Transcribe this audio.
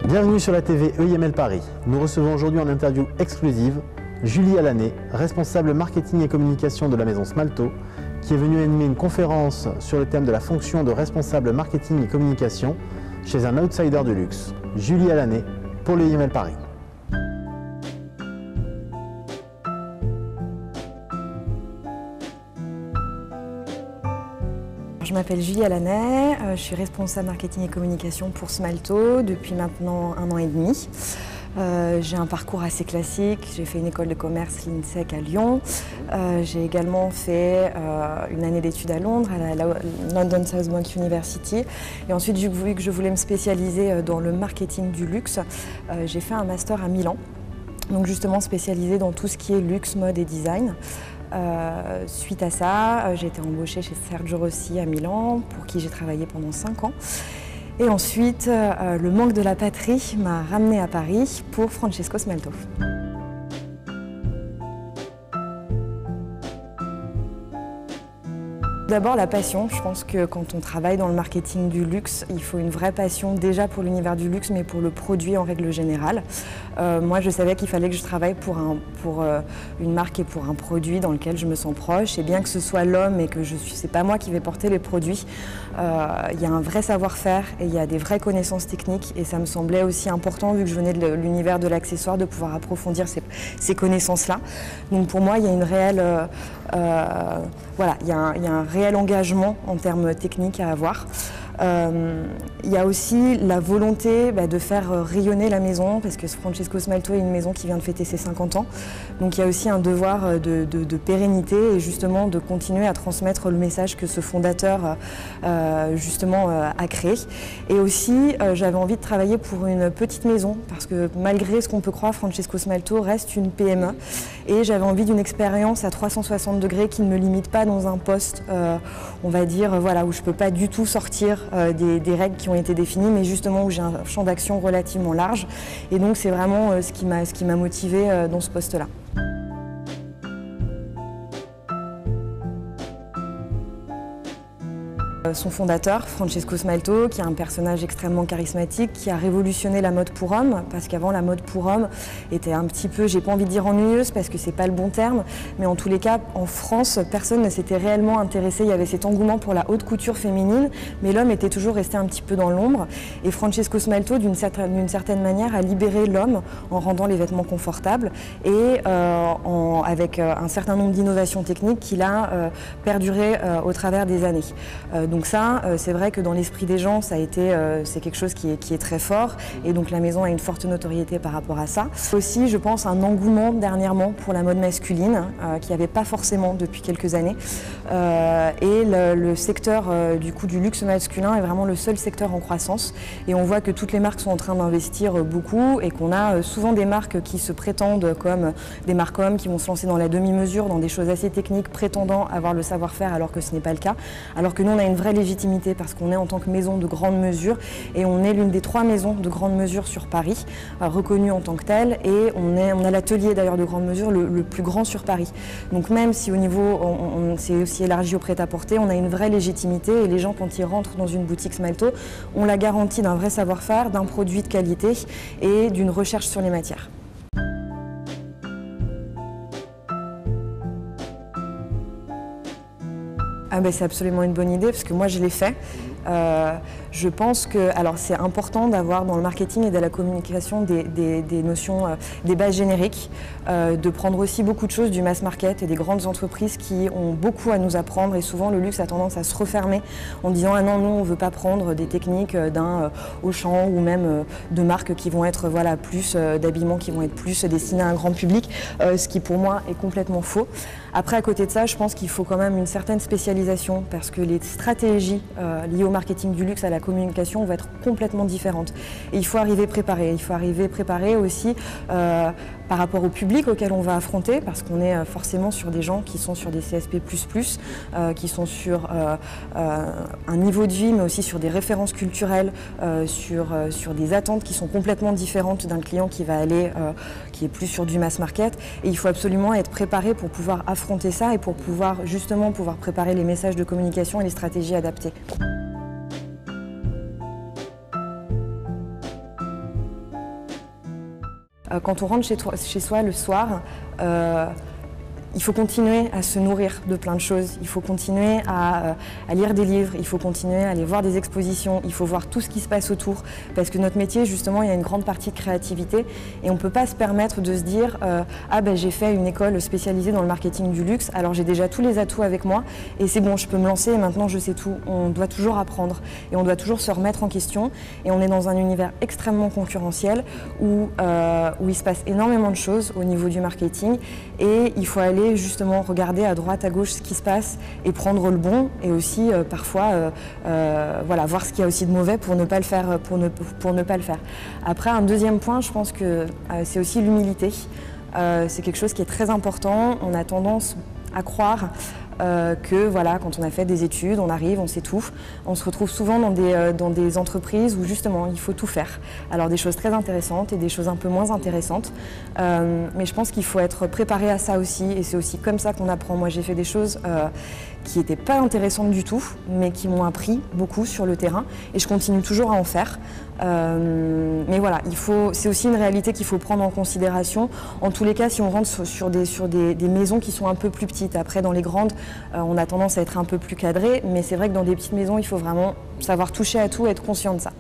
Bienvenue sur la TV EIML Paris. Nous recevons aujourd'hui en interview exclusive Julie Allané, responsable marketing et communication de la maison Smalto, qui est venue animer une conférence sur le thème de la fonction de responsable marketing et communication chez un outsider du luxe. Julie Allané pour l'EIML Paris. Je m'appelle Julie Allané, je suis responsable marketing et communication pour Smalto depuis maintenant 1 an et demi. J'ai un parcours assez classique, j'ai fait une école de commerce, l'INSEC à Lyon. J'ai également fait une année d'études à Londres, à la London Southbank University. Et ensuite, vu que je voulais me spécialiser dans le marketing du luxe, j'ai fait un master à Milan. Donc justement spécialisé dans tout ce qui est luxe, mode et design. Suite à ça, j'ai été embauchée chez Sergio Rossi à Milan, pour qui j'ai travaillé pendant 5 ans. Et ensuite, le manque de la patrie m'a ramenée à Paris pour Francesco Smalto. D'abord la passion, je pense que quand on travaille dans le marketing du luxe, il faut une vraie passion déjà pour l'univers du luxe, mais pour le produit en règle générale. Moi je savais qu'il fallait que je travaille pour une marque et pour un produit dans lequel je me sens proche. Et bien que ce soit l'homme et que c'est pas moi qui vais porter les produits, il y a un vrai savoir-faire et il y a des vraies connaissances techniques. Et ça me semblait aussi important, vu que je venais de l'univers de l'accessoire, de pouvoir approfondir ces connaissances-là. Donc pour moi il y a une réelle... il y a un réel engagement en termes techniques à avoir. Il y a aussi la volonté de faire rayonner la maison, parce que Francesco Smalto est une maison qui vient de fêter ses 50 ans. Donc il y a aussi un devoir de pérennité et justement de continuer à transmettre le message que ce fondateur a créé. Et aussi j'avais envie de travailler pour une petite maison, parce que malgré ce qu'on peut croire, Francesco Smalto reste une PME. Et j'avais envie d'une expérience à 360 degrés qui ne me limite pas dans un poste, on va dire, où je ne peux pas du tout sortir des règles qui ont été définies, mais justement où j'ai un champ d'action relativement large. Et donc c'est vraiment ce qui m'a motivée dans ce poste-là. Son fondateur, Francesco Smalto, qui est un personnage extrêmement charismatique, qui a révolutionné la mode pour hommes, parce qu'avant la mode pour hommes était un petit peu, j'ai pas envie de dire ennuyeuse, parce que c'est pas le bon terme, mais en tous les cas, en France, personne ne s'était réellement intéressé. Il y avait cet engouement pour la haute couture féminine, mais l'homme était toujours resté un petit peu dans l'ombre. Et Francesco Smalto, d'une certaine manière, a libéré l'homme en rendant les vêtements confortables et avec un certain nombre d'innovations techniques qu'il a perduré au travers des années. Donc ça, c'est vrai que dans l'esprit des gens, c'est quelque chose qui est très fort, et donc la maison a une forte notoriété par rapport à ça. Aussi, je pense, un engouement dernièrement pour la mode masculine, qu'il n'y avait pas forcément depuis quelques années. Et le secteur du luxe masculin est vraiment le seul secteur en croissance, et on voit que toutes les marques sont en train d'investir beaucoup, et qu'on a souvent des marques qui se prétendent comme des marques hommes, qui vont se lancer dans la demi-mesure, dans des choses assez techniques, prétendant avoir le savoir-faire alors que ce n'est pas le cas, alors que nous on a une vraie légitimité parce qu'on est en tant que maison de grande mesure, et on est l'une des 3 maisons de grande mesure sur Paris, reconnue en tant que telle, et on a l'atelier d'ailleurs de grande mesure le plus grand sur Paris. Donc même si au niveau, on s'est aussi élargi au prêt-à-porter, on a une vraie légitimité, et les gens quand ils rentrent dans une boutique Smalto, on la garantie d'un vrai savoir-faire, d'un produit de qualité et d'une recherche sur les matières. C'est absolument une bonne idée, parce que moi je l'ai fait. Je pense que c'est important d'avoir dans le marketing et de la communication des notions, des bases génériques, de prendre aussi beaucoup de choses du mass market et des grandes entreprises qui ont beaucoup à nous apprendre, et souvent le luxe a tendance à se refermer en disant ah non, nous on ne veut pas prendre des techniques d'un Auchan ou même de marques qui vont être plus d'habillement, qui vont être plus destinées à un grand public, ce qui pour moi est complètement faux. Après, à côté de ça, je pense qu'il faut quand même une certaine spécialisation, parce que les stratégies liées au marketing du luxe, à la communication, vont être complètement différentes. Et il faut arriver préparé. Il faut arriver préparé aussi par rapport au public auquel on va affronter, parce qu'on est forcément sur des gens qui sont sur des CSP++, qui sont sur un niveau de vie, mais aussi sur des références culturelles, sur des attentes qui sont complètement différentes d'un client qui va aller, qui est plus sur du mass market. Et il faut absolument être préparé pour pouvoir affronter ça et pour pouvoir justement préparer les messages de communication et les stratégies adaptées. Quand on rentre chez soi le soir, il faut continuer à se nourrir de plein de choses, il faut continuer à lire des livres, il faut continuer à aller voir des expositions, il faut voir tout ce qui se passe autour, parce que notre métier, justement, il y a une grande partie de créativité et on ne peut pas se permettre de se dire ah ben j'ai fait une école spécialisée dans le marketing du luxe, alors j'ai déjà tous les atouts avec moi et c'est bon, je peux me lancer et maintenant je sais tout. On doit toujours apprendre et on doit toujours se remettre en question et on est dans un univers extrêmement concurrentiel où il se passe énormément de choses au niveau du marketing et il faut aller justement regarder à droite, à gauche ce qui se passe et prendre le bon et aussi parfois voilà, voir ce qu'il y a aussi de mauvais pour ne pas le faire. Pour ne pas le faire. Après, un deuxième point, je pense que c'est aussi l'humilité. C'est quelque chose qui est très important. On a tendance à croire que voilà, quand on a fait des études, on arrive, on sait tout. On se retrouve souvent dans des entreprises où justement il faut tout faire. Alors des choses très intéressantes et des choses un peu moins intéressantes. Mais je pense qu'il faut être préparé à ça aussi et c'est aussi comme ça qu'on apprend. Moi j'ai fait des choses qui n'étaient pas intéressantes du tout, mais qui m'ont appris beaucoup sur le terrain et je continue toujours à en faire. Mais voilà, c'est aussi une réalité qu'il faut prendre en considération. En tous les cas, si on rentre sur des maisons qui sont un peu plus petites, après dans les grandes, on a tendance à être un peu plus cadré, mais c'est vrai que dans des petites maisons, il faut vraiment savoir toucher à tout et être conscient de ça.